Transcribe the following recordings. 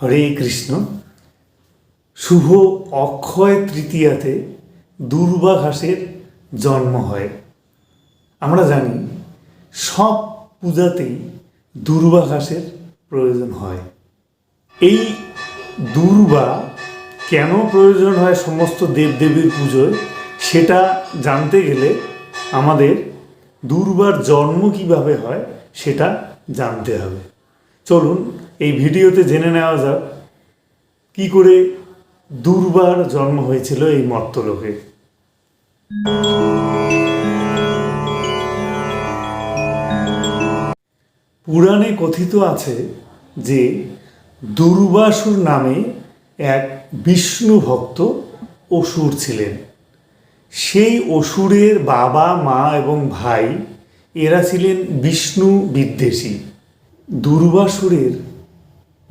হরে কৃষ্ণ। শুভ অক্ষয় তৃতীয়াতে দুর্বা ঘাসের জন্ম হয়। আমরা জানি সব পূজাতেই দুর্বা ঘাসের প্রয়োজন হয়। এই দুর্বা কেন প্রয়োজন হয় সমস্ত দেবদেবীর পুজোয়, সেটা জানতে গেলে আমাদের দুর্বার জন্ম কিভাবে হয় সেটা জানতে হবে। চলুন এই ভিডিওতে জেনে নেওয়া যাক কি করে দুর্বার জন্ম হয়েছিল এই মর্তলোকে। পুরাণে কথিত আছে যে দুর্বাসুর নামে এক বিষ্ণু ভক্ত অসুর ছিলেন। সেই অসুরের বাবা, মা এবং ভাই এরা ছিলেন বিষ্ণু বিদ্বেষী। দুর্বাসুরের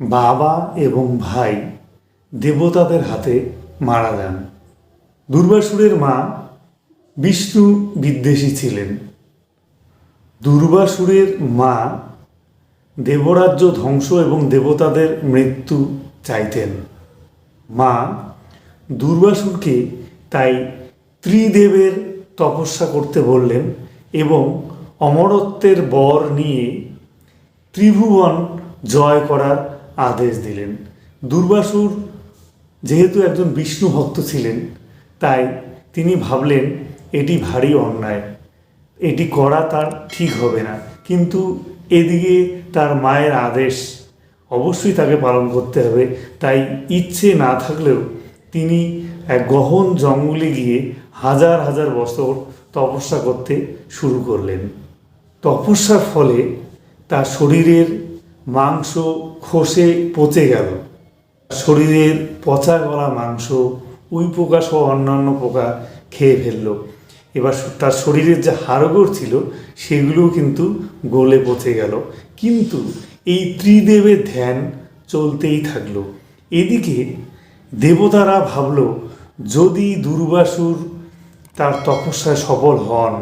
বাবা এবং ভাই দেবতাদের হাতে মারা যান। দুর্বাসুরের মা বিষ্ণু বিদ্বেষী ছিলেন। দুর্বাসুরের মা দেবরাজ্য ধ্বংস এবং দেবতাদের মৃত্যু চাইতেন। মা দুর্বাসুরকে তাই ত্রিদেবের তপস্যা করতে বললেন এবং অমরত্বের বর নিয়ে ত্রিভুবন জয় করার আদেশ দিলেন। দুর্বাসুর যেহেতু একজন বিষ্ণু ভক্ত ছিলেন, তাই তিনি ভাবলেন এটি ভারী অন্যায়, এটি করা তার ঠিক হবে না। কিন্তু এদিকে তার মায়ের আদেশ অবশ্যই তাকে পালন করতে হবে। তাই ইচ্ছে না থাকলেও তিনি এক গহন জঙ্গলে গিয়ে হাজার হাজার বছর তপস্যা করতে শুরু করলেন। তপস্যার ফলে তার শরীরের মাংস খসে পচে গেল। শরীরের পচা গলা মাংস উইপোকা সহ অন্যান্য পোকা খেয়ে ফেলল। এবার তার শরীরের যে হাড়গোড় ছিল সেগুলোও কিন্তু গলে পচে গেল। কিন্তু এই ত্রিদেবের ধ্যান চলতেই থাকলো। এদিকে দেবতারা ভাবল, যদি দুর্বাসুর তার তপস্যায় সফল হন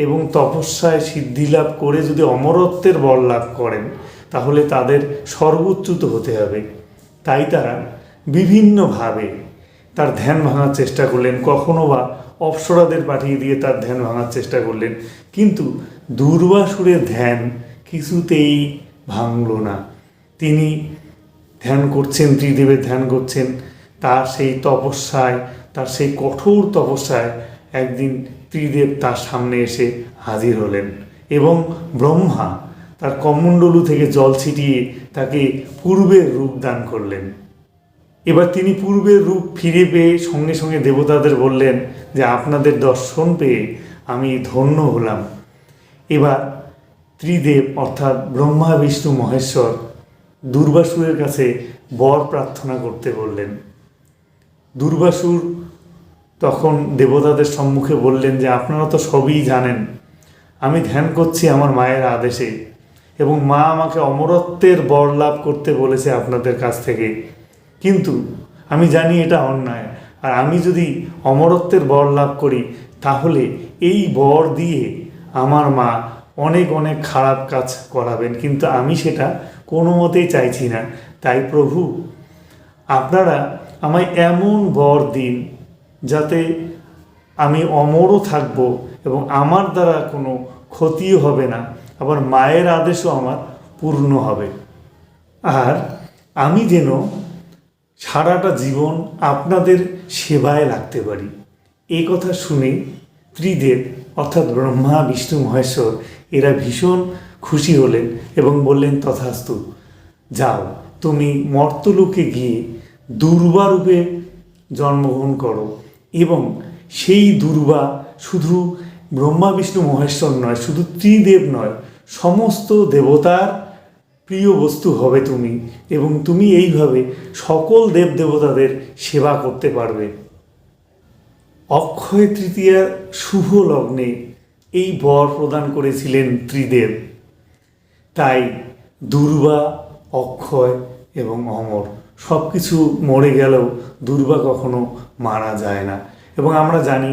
এবং তপস্যায় সিদ্ধিলাভ করে যদি অমরত্বের বর লাভ করেন, তাহলে তাদের সর্বোচ্যুত হতে হবে। তাই তারা বিভিন্নভাবে তার ধ্যান ভাঙার চেষ্টা করলেন। কখনো বা অপ্সরাদের পাঠিয়ে দিয়ে তার ধ্যান ভাঙার চেষ্টা করলেন, কিন্তু দুর্বাসুরের ধ্যান কিছুতেই ভাঙল না। তিনি ধ্যান করছেন, ত্রিদেবের ধ্যান করছেন। তার সেই তপস্যায়, তার সেই কঠোর তপস্যায় একদিন ত্রিদেব তার সামনে এসে হাজির হলেন এবং ব্রহ্মা তার কমণ্ডলু থেকে জল ছিটিয়ে তাকে পূর্বের রূপ দান করলেন। এবার তিনি পূর্বের রূপ ফিরে পেয়ে সঙ্গে সঙ্গে দেবতাদের বললেন যে আপনাদের দর্শন পেয়ে আমি ধন্য হলাম। এবার ত্রিদেব অর্থাৎ ব্রহ্মা, বিষ্ণু, মহেশ্বর দুর্বাসুরের কাছে বর প্রার্থনা করতে বললেন। দুর্বাসুর তখন দেবতাদের সম্মুখে বললেন যে আপনারা তো সবই জানেন, আমি ধ্যান করছি আমার মায়ের আদেশে এবং মা আমাকে অমরত্বের বর লাভ করতে বলেছে আপনাদের কাছ থেকে। কিন্তু আমি জানি এটা অন্যায়, আর আমি যদি অমরত্বের বর লাভ করি তাহলে এই বর দিয়ে আমার মা অনেক অনেক খারাপ কাজ করাবেন, কিন্তু আমি সেটা কোনো মতেই চাইছি না। তাই প্রভু, আপনারা আমায় এমন বর দিন যাতে আমি অমরও থাকব এবং আমার দ্বারা কোনো ক্ষতিও হবে না, আবার মায়ের আদেশও আমার পূর্ণ হবে, আর আমি যেন সারাটা জীবন আপনাদের সেবায় লাগতে পারি। এই কথা শুনে ত্রিদেব অর্থাৎ ব্রহ্মা, বিষ্ণু, মহেশ্বর এরা ভীষণ খুশি হলেন এবং বললেন তথাস্তু, যাও তুমি মর্তলোকে গিয়ে দুর্বা রূপে জন্মগ্রহণ করো এবং সেই দুর্বা শুধু ব্রহ্মা, বিষ্ণু, মহেশ্বর নয়, শুধু ত্রিদেব নয়, সমস্ত দেবতার প্রিয় বস্তু হবে তুমি, এবং তুমি এইভাবে সকল দেব দেবতাদের সেবা করতে পারবে। অক্ষয় তৃতীয়ার শুভ লগ্নে এই বর প্রদান করেছিলেন ত্রিদেব। তাই দুর্বা, অক্ষয় এবং অমর সব কিছু মরে গেলেও দুর্বা কখনো মারা যায় না। এবং আমরা জানি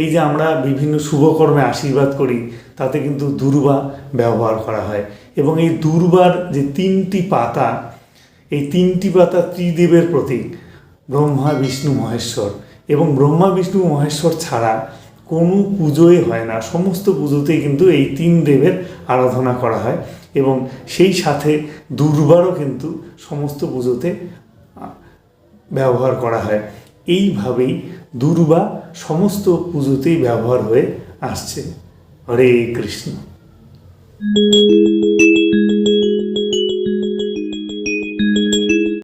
এই যে আমরা বিভিন্ন শুভকর্মে আশীর্বাদ করি তাতে কিন্তু দুর্বা ব্যবহার করা হয়। এবং এই দুর্বার যে 3টি পাতা, এই তিনটি পাতা ত্রিদেবের প্রতীক, ব্রহ্মা বিষ্ণু মহেশ্বর। এবং ব্রহ্মা বিষ্ণু মহেশ্বর ছাড়া কোনো পুজোই হয় না, সমস্ত পুজোতেই কিন্তু এই তিন দেবের আরাধনা করা হয়। এবং সেই সাথে দুর্বারও কিন্তু সমস্ত পুজোতে ব্যবহার করা হয়। এইভাবেই দুর্বা সমস্ত পুজোতেই ব্যবহার হয়ে আসছে। হরে কৃষ্ণ।